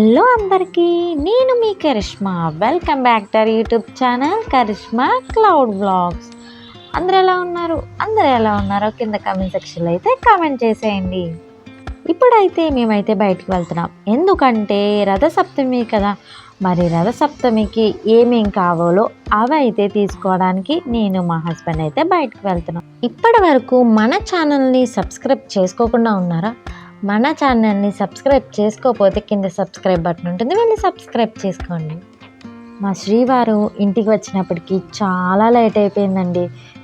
Hello అందరికీ, నేను మీ Karishma. Welcome back to our YouTube channel Karishma cloud vlogs. అందరూ ఎలా ఉన్నారో కింద కామెంట్ సెక్షన్లో అయితే కామెంట్ చేసేయండి. ఇప్పుడైతే మేమైతే బయటికి వెళ్తున్నాం, ఎందుకంటే రథసప్తమి కదా. మరి రథసప్తమికి ఏమేం కావాలో అవి అయితే తీసుకోవడానికి నేను మా హస్బెండ్ అయితే బయటకు వెళ్తున్నాం. ఇప్పటి వరకు మన ఛానల్ని సబ్స్క్రైబ్ చేసుకోకుండా ఉన్నారా? మన ఛానల్ని సబ్స్క్రైబ్ చేసుకోకపోతే కింద సబ్స్క్రైబ్ బటన్ ఉంటుంది, వెళ్ళి సబ్స్క్రైబ్ చేసుకోండి. మా శ్రీవారు ఇంటికి వచ్చినప్పటికీ చాలా లేట్ అయిపోయిందండి.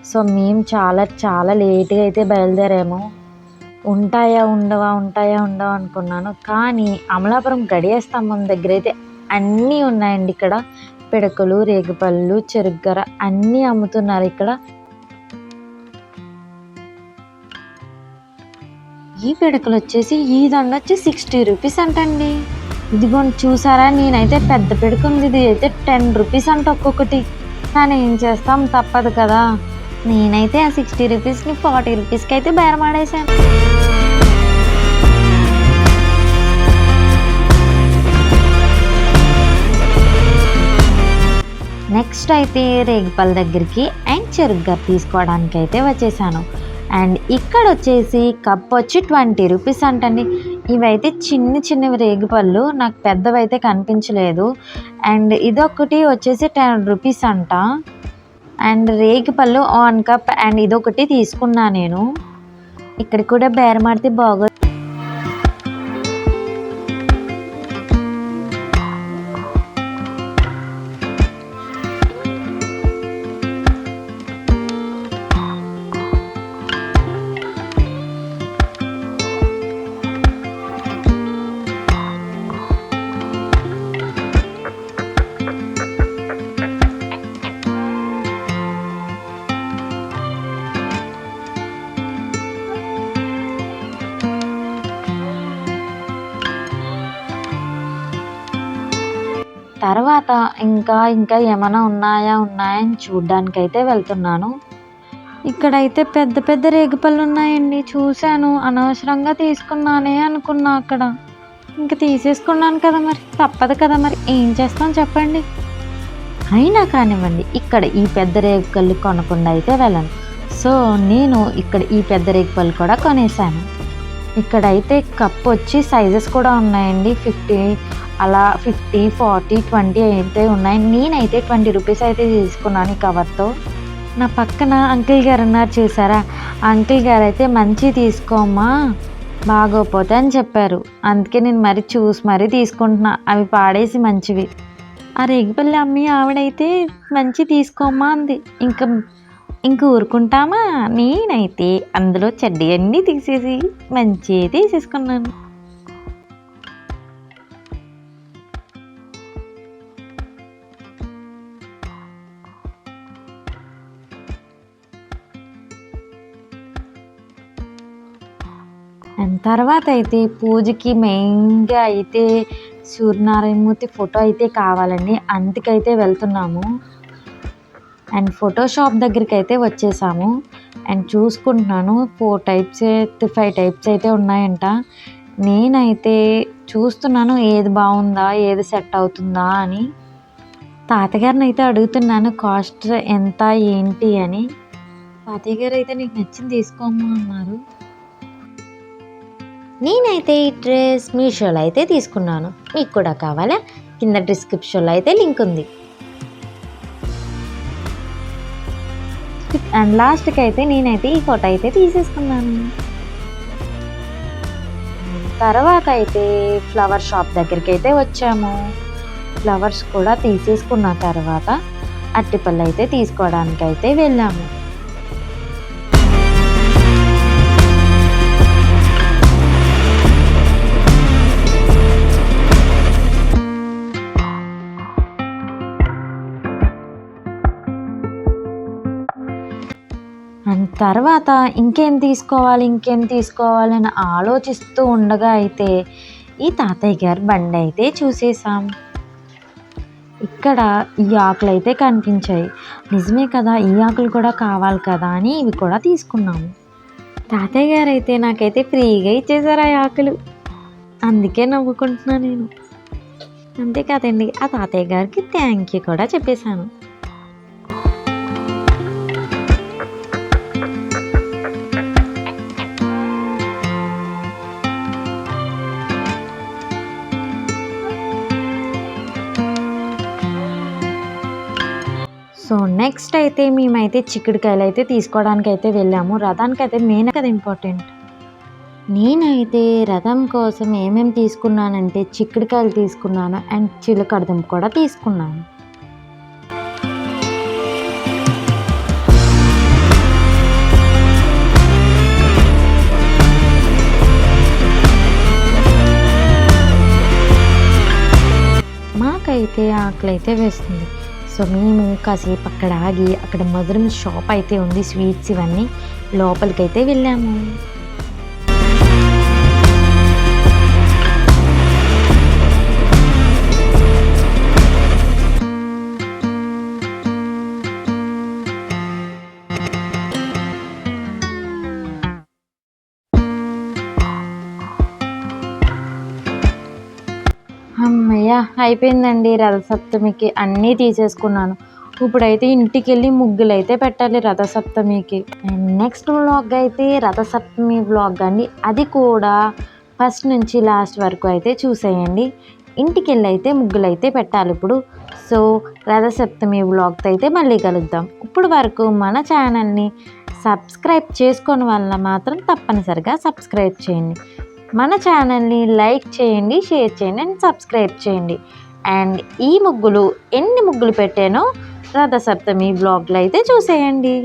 సో మేము చాలా లేట్గా అయితే బయలుదేరాము. ఉంటాయా ఉండవా అనుకున్నాను, కానీ అమలాపురం గడియ స్తంభం దగ్గర అయితే అన్నీ ఉన్నాయండి. ఇక్కడ పిడకలు, రేగిపళ్ళు, చెరుగ్గర అన్నీ అమ్ముతున్నారు. ఇక్కడ ఈ పిడకలు వచ్చేసి ఈ దండ వచ్చి 60 రూపీస్ అంటండి. ఇదిగోండి చూసారా, నేనైతే పెద్ద పిడక ఉంది, ఇది అయితే 10 రూపీస్ అంట ఒక్కొక్కటి. కానీ ఏం చేస్తాం, తప్పదు కదా. నేనైతే ఆ 60 రూపీస్ని 40 రూపీస్కి అయితే బేరమాడేశాను. నెక్స్ట్ అయితే రేగిపళ్ళ దగ్గరికి అండ్ చెరుగ్గర తీసుకోవడానికి అయితే వచ్చేసాను. అండ్ ఇక్కడ వచ్చేసి కప్ వచ్చి 20 రూపీస్ అంటండి. ఇవైతే చిన్నవి రేగిపళ్ళు, నాకు పెద్దవైతే కనిపించలేదు. అండ్ ఇదొకటి వచ్చేసి 10 రూపీస్ అంట. అండ్ రేగిపళ్ళు 1 కప్ అండ్ ఇదొకటి తీసుకున్నా నేను. ఇక్కడ కూడా బేరమాడితే బాగోదు. తర్వాత ఇంకా ఏమైనా ఉన్నాయని చూడ్డానికి అయితే వెళ్తున్నాను. ఇక్కడైతే పెద్ద రేగిపళ్ళు ఉన్నాయండి. చూశాను, అనవసరంగా తీసుకున్నానే అనుకున్నా. అక్కడ ఇంకా తీసేసుకున్నాను కదా, మరి తప్పదు కదా, మరి ఏం చేస్తాం చెప్పండి. అయినా కానివ్వండి, ఇక్కడ ఈ పెద్ద రేగిపళ్ళు కొనకుండా అయితే వెళ్ళను. సో నేను ఇక్కడ ఈ పెద్ద రేగిపళ్ళు కూడా కొనేసాను. ఇక్కడైతే కప్ వచ్చి సైజెస్ కూడా ఉన్నాయండి. 50 అలా 50, 40, 20 అయితే ఉన్నాయి. నేనైతే 20 రూపీస్ అయితే తీసుకున్నాను ఈ కవర్తో. నా పక్కన అంకుల్ గారు ఉన్నారు చూసారా, అంకుల్ గారు అయితే మంచి తీసుకోమ్మా, బాగోపోతే అని చెప్పారు. అందుకే నేను చూసి తీసుకుంటున్నా, అవి పాడేసి మంచివి. ఆ రేగిపల్లి అమ్మి ఆవిడైతే మంచి తీసుకోమ్మా అంది. ఇంక ఊరుకుంటామా. నేనైతే అందులో చెడ్డీ అన్నీ తీసేసి మంచి తీసేసుకున్నాను. అండ్ తర్వాత అయితే పూజకి మెయిన్గా అయితే సూర్యనారాయణమూర్తి ఫోటో అయితే కావాలండి, అందుకైతే వెళ్తున్నాము. అండ్ ఫోటో షాప్ దగ్గరికి అయితే వచ్చేసాము. అండ్ చూసుకుంటున్నాను, 4 టైప్స్ 5 టైప్స్ అయితే ఉన్నాయంట. నేనైతే చూస్తున్నాను ఏది బాగుందా, ఏది సెట్ అవుతుందా అని. తాతగారిని అయితే అడుగుతున్నాను కాస్ట్ ఎంత ఏంటి అని. తాతయ్య గారు అయితే నీకు నచ్చింది తీసుకోమ్మా అన్నారు. నేనైతే ఈ డ్రెస్ మీషోలో అయితే తీసుకున్నాను. మీకు కూడా కావాలా? కింద డిస్క్రిప్షన్లో అయితే లింక్ ఉంది. అండ్ లాస్ట్కి అయితే నేనైతే ఈ ఫోటో అయితే తీసేసుకున్నాను. తర్వాత అయితే ఫ్లవర్ షాప్ దగ్గరికి అయితే వచ్చాము. ఫ్లవర్స్ కూడా తీసేసుకున్న తర్వాత అరటిపళ్ళు అయితే తీసుకోవడానికి అయితే వెళ్ళాము. అండ్ తర్వాత ఇంకేం తీసుకోవాలని ఆలోచిస్తూ ఉండగా అయితే ఈ తాతయ్య గారి బండి అయితే చూసేసాం. ఇక్కడ ఈ ఆకులు అయితే కనిపించాయి. నిజమే కదా, ఈ ఆకులు కూడా కావాలి కదా అని ఇవి కూడా తీసుకున్నాము. తాతయ్య గారు అయితే నాకైతే ఫ్రీగా ఇచ్చేసారు ఆ ఆకులు. అందుకే నవ్వుకుంటున్నా నేను. అంతే కదండి, ఆ తాతయ్య గారికి థ్యాంక్ యూ కూడా చెప్పేశాను. సో నెక్స్ట్ అయితే మేమైతే చిక్కుడుకాయలు అయితే తీసుకోవడానికి అయితే వెళ్ళాము. రథానికి అయితే మెయిన్ కదా ఇంపార్టెంట్. నేనైతే రథం కోసం ఏమేమి తీసుకున్నానంటే చిక్కుడుకాయలు తీసుకున్నాను అండ్ చిలకడదుంప కూడా తీసుకున్నాను. మాకైతే ఆకలి అయితే వేస్తుంది. సో మేము కాసేపు అక్కడ ఆగి అక్కడ మధురం షాప్ అయితే ఉంది, స్వీట్స్ ఇవన్నీ, లోపలికైతే వెళ్ళాము. అమ్మయ్య అయిపోయిందండి, రథసప్తమికి అన్నీ తీసేసుకున్నాను. ఇప్పుడైతే ఇంటికి వెళ్ళి ముగ్గులు అయితే పెట్టాలి రథసప్తమికి. అండ్ నెక్స్ట్ వ్లాగ్ అయితే రథసప్తమి వ్లాగ్ అండి, అది కూడా ఫస్ట్ నుంచి లాస్ట్ వరకు అయితే చూసేయండి. ఇంటికి వెళ్ళి అయితే ముగ్గులు అయితే పెట్టాలి ఇప్పుడు. సో రథసప్తమి వ్లాగ్తో అయితే మళ్ళీ కలుద్దాం. ఇప్పుడు వరకు మన ఛానల్ని సబ్స్క్రైబ్ చేసుకొని వల్ల మాత్రం తప్పనిసరిగా సబ్స్క్రైబ్ చేయండి. మన ఛానల్ని లైక్ చేయండి, షేర్ చేయండి అండ్ సబ్స్క్రైబ్ చేయండి. అండ్ ఈ ముగ్గులు ఎన్ని ముగ్గులు పెట్టానో రథసప్తమి బ్లాగ్లో అయితే చూసేయండి.